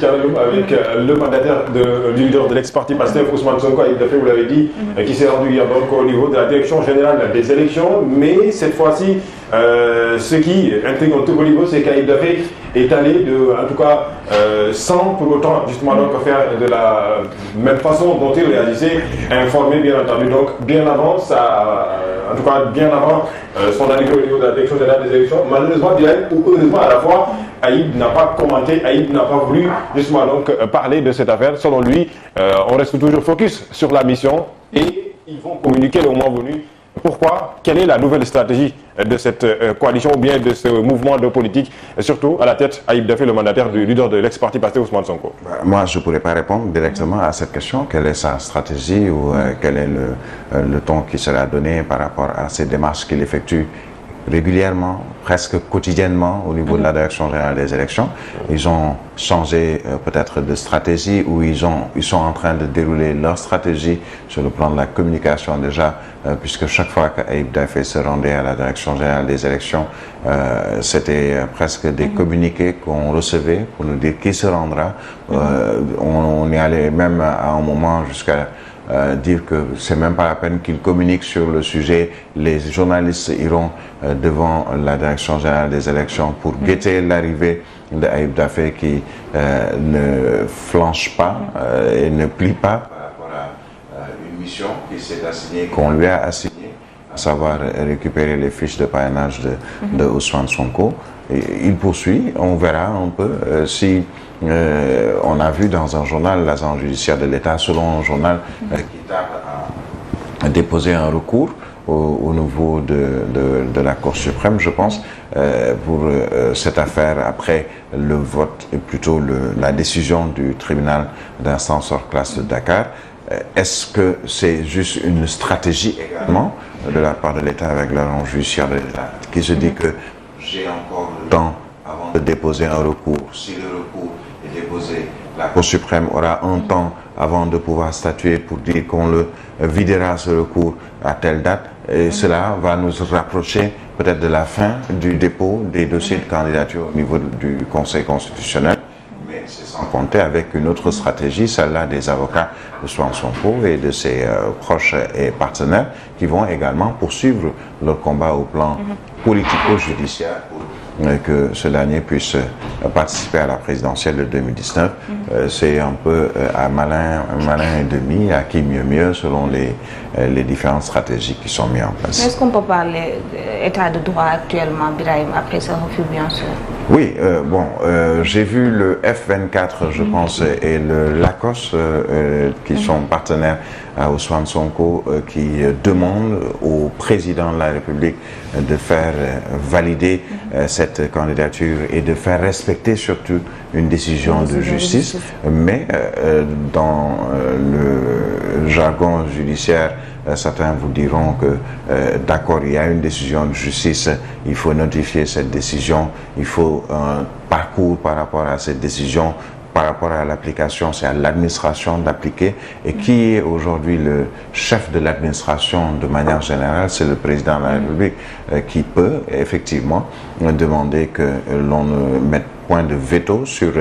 avec le mandataire du leader de l'ex-parti Pastef, Ousmane Sonko, vous l'avez dit, qui s'est rendu hier donc au niveau de la direction générale des élections. Mais cette fois-ci, ce qui intrigue un tout au niveau, c'est qu'Ayib Daffé est allé, en tout cas, sans pour autant justement donc faire de la même façon dont il réagissait, informé bien entendu, donc bien avant en tout cas bien avant son arrivée au niveau de la direction générale des élections. Malheureusement, ou heureusement à la fois, Ayib n'a pas commenté, Ayib n'a pas voulu justement donc parler de cette affaire. Selon lui, on reste toujours focus sur la mission et ils vont communiquer le moment venu. Pourquoi? Quelle est la nouvelle stratégie de cette coalition ou bien de ce mouvement de politique, surtout à la tête Ayib Daffé, le mandataire du leader de l'ex-parti Pastef, Ousmane Sonko? Moi, je ne pourrais pas répondre directement à cette question. Quelle est sa stratégie ou quel est le ton qui sera donné par rapport à ces démarches qu'il effectue régulièrement, presque quotidiennement au niveau de la direction générale des élections. Ils ont changé peut-être de stratégie ou ils sont en train de dérouler leur stratégie sur le plan de la communication déjà, puisque chaque fois qu'Ayib Daffé se rendait à la direction générale des élections, c'était presque des communiqués qu'on recevait pour nous dire qui se rendra. On est allé même à un moment jusqu'à dire que c'est même pas la peine qu'ils communiquent sur le sujet. Les journalistes iront devant la direction générale des élections pour guetter l'arrivée de Ayib Daffé qui ne flanche pas et ne plie pas par rapport à une mission qui s'est assignée, qu'on lui a assignée, à savoir récupérer les fiches de parrainage de Ousmane Sonko. Et il poursuit, on verra un peu si on a vu dans un journal, l'agent judiciaire de l'État, selon un journal qui tarde à déposer un recours au niveau de la Cour suprême, je pense, pour cette affaire après le vote, et plutôt la décision du tribunal d'instance hors classe de Dakar. Est-ce que c'est juste une stratégie également de la part de l'État avec l'agent judiciaire de l'État qui se dit que j'ai encore le temps avant de déposer un recours? Si le recours est déposé, la Cour suprême aura un temps avant de pouvoir statuer pour dire qu'on le videra ce recours à telle date, et cela va nous rapprocher peut-être de la fin du dépôt des dossiers de candidature au niveau du Conseil constitutionnel. Mais c'est sans compter avec une autre stratégie, celle-là des avocats de Ousmane Sonko et de ses proches et partenaires qui vont également poursuivre leur combat au plan politico-judiciaire pour que ce dernier puisse participer à la présidentielle de 2019. C'est un peu un malin et demi, à qui mieux selon les différentes stratégies qui sont mises en place. Est-ce qu'on peut parler d'état de droit actuellement, Birahim, après ce refus, bien sûr? Oui, j'ai vu le F24, je pense, et le LACOS, qui sont partenaires à Ousmane Sonko, qui demandent au président de la République de faire valider cette candidature et de faire respecter surtout une décision de justice. Mais dans le jargon judiciaire, certains vous diront que d'accord, il y a une décision de justice, il faut notifier cette décision, il faut un parcours par rapport à cette décision, par rapport à l'application, c'est à l'administration d'appliquer. Et qui est aujourd'hui le chef de l'administration de manière générale? C'est le président de la République qui peut effectivement demander que l'on ne mette point de veto sur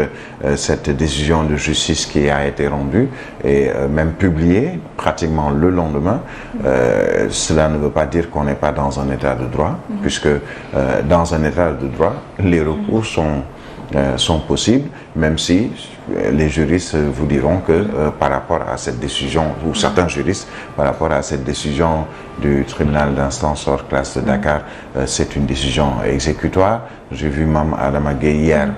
cette décision de justice qui a été rendue et même publiée pratiquement le lendemain. Cela ne veut pas dire qu'on n'est pas dans un état de droit, puisque dans un état de droit, les recours sont possibles, même si les juristes vous diront que par rapport à cette décision, ou certains juristes, par rapport à cette décision du tribunal d'instance hors classe de Dakar, c'est une décision exécutoire. J'ai vu Mme Adama Gueye hier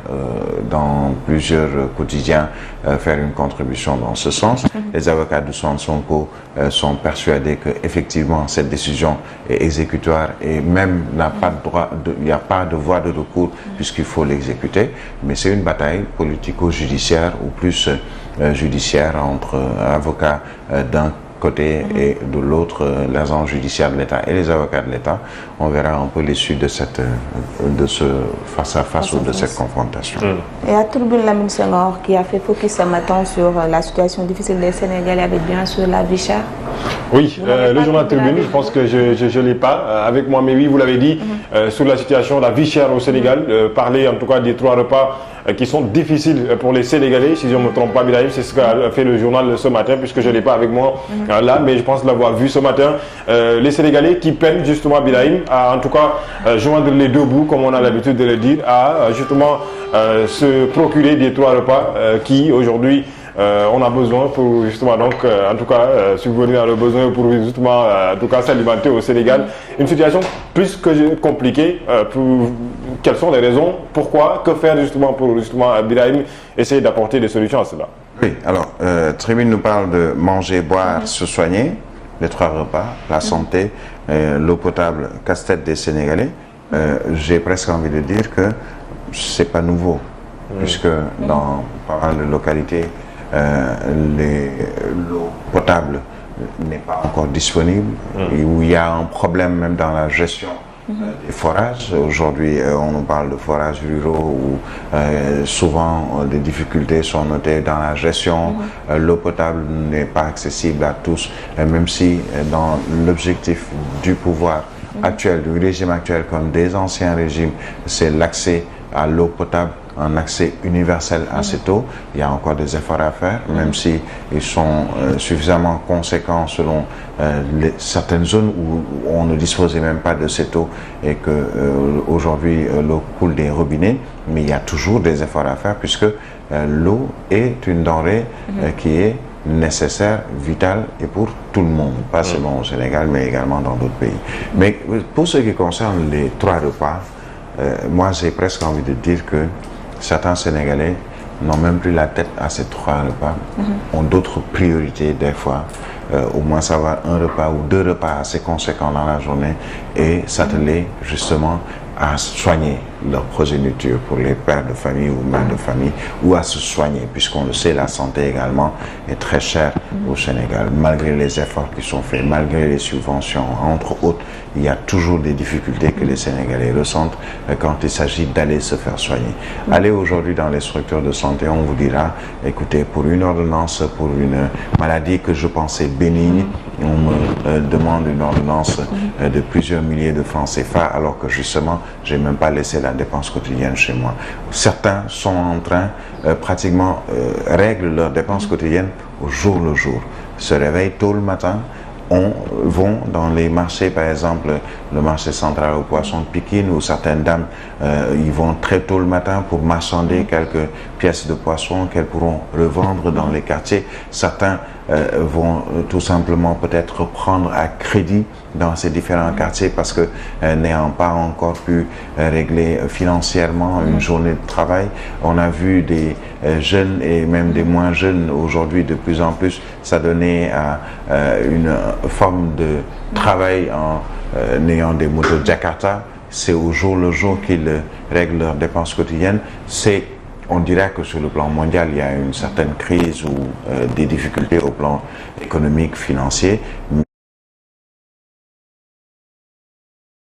dans plusieurs quotidiens faire une contribution dans ce sens. Les avocats de Ousmane Sonko sont persuadés que effectivement cette décision est exécutoire et même n'a pas de droit, il n'y a pas de voie de recours puisqu'il faut l'exécuter. Mais c'est une bataille politico-judiciaire ou plus judiciaire entre avocats d'un côté et de l'autre l'agent judiciaire de l'État et les avocats de l'État. On verra un peu l'issue de ce face-à-face ou de cette confrontation. Et à Tribune Lamine Senghor qui a fait focus ce matin sur la situation difficile des Sénégalais avec bien sûr la vie chère. Oui, le journal Tribune, je pense que je ne l'ai pas avec moi, mais oui, vous l'avez dit, sur la situation, la vie chère au Sénégal, parler en tout cas des 3 repas qui sont difficiles pour les Sénégalais, si je ne me trompe pas, Birahim, c'est ce qu'a fait le journal ce matin, puisque je ne l'ai pas avec moi là, mais je pense l'avoir vu ce matin. Les Sénégalais qui peinent justement, Birahim, à en tout cas joindre les deux bouts, comme on a l'habitude de le dire, à justement se procurer des 3 repas qui aujourd'hui on a besoin pour justement donc en tout cas subvenir à le besoin pour justement en tout cas s'alimenter au Sénégal. Une situation plus que compliquée. Quelles sont les raisons? Pourquoi? Que faire justement pour justement Birahim essayer d'apporter des solutions à cela? Oui, alors Tribune nous parle de manger, boire, se soigner, les 3 repas, la santé, l'eau potable, casse-tête des Sénégalais. J'ai presque envie de dire que c'est pas nouveau, puisque dans pas mal de localités l'eau potable n'est pas encore disponible, et où il y a un problème même dans la gestion des forages. Aujourd'hui, on nous parle de forages ruraux où souvent des difficultés sont notées dans la gestion. L'eau potable n'est pas accessible à tous, même si dans l'objectif du pouvoir actuel, du régime actuel comme des anciens régimes, c'est l'accès à l'eau potable, un accès universel à cette eau. Il y a encore des efforts à faire, même si ils sont suffisamment conséquents selon certaines zones où on ne disposait même pas de cette eau et que aujourd'hui l'eau coule des robinets, mais il y a toujours des efforts à faire puisque l'eau est une denrée qui est nécessaire, vitale et pour tout le monde, pas seulement au Sénégal mais également dans d'autres pays. Mais pour ce qui concerne les 3 repas, moi j'ai presque envie de dire que certains Sénégalais n'ont même plus la tête à ces 3 repas, ont d'autres priorités des fois, au moins savoir 1 repas ou 2 repas assez conséquents dans la journée et s'atteler justement à soigner leur progéniture pour les pères de famille ou mères de famille, ou à se soigner, puisqu'on le sait, la santé également est très chère au Sénégal, malgré les efforts qui sont faits, malgré les subventions, entre autres, il y a toujours des difficultés que les Sénégalais ressentent quand il s'agit d'aller se faire soigner. Allez aujourd'hui dans les structures de santé, on vous dira, écoutez, pour une ordonnance, pour une maladie que je pensais bénigne, on me demande une ordonnance de plusieurs milliers de francs CFA, alors que justement, j'ai même pas laissé la dépense quotidienne chez moi. Certains sont en train, pratiquement, règlent leurs dépenses quotidiennes au jour le jour. Se réveillent tôt le matin, vont dans les marchés, par exemple le marché central au poisson de Pikine, où certaines dames ils vont très tôt le matin pour marchander quelques pièces de poisson qu'elles pourront revendre dans les quartiers. Certains vont tout simplement peut-être prendre à crédit dans ces différents quartiers parce que n'ayant pas encore pu régler financièrement une journée de travail. On a vu des jeunes et même des moins jeunes aujourd'hui de plus en plus s'adonner à une forme de travail en ayant des motos Jakarta. C'est au jour le jour qu'ils règlent leurs dépenses quotidiennes. On dirait que sur le plan mondial, il y a une certaine crise ou des difficultés au plan économique, financier.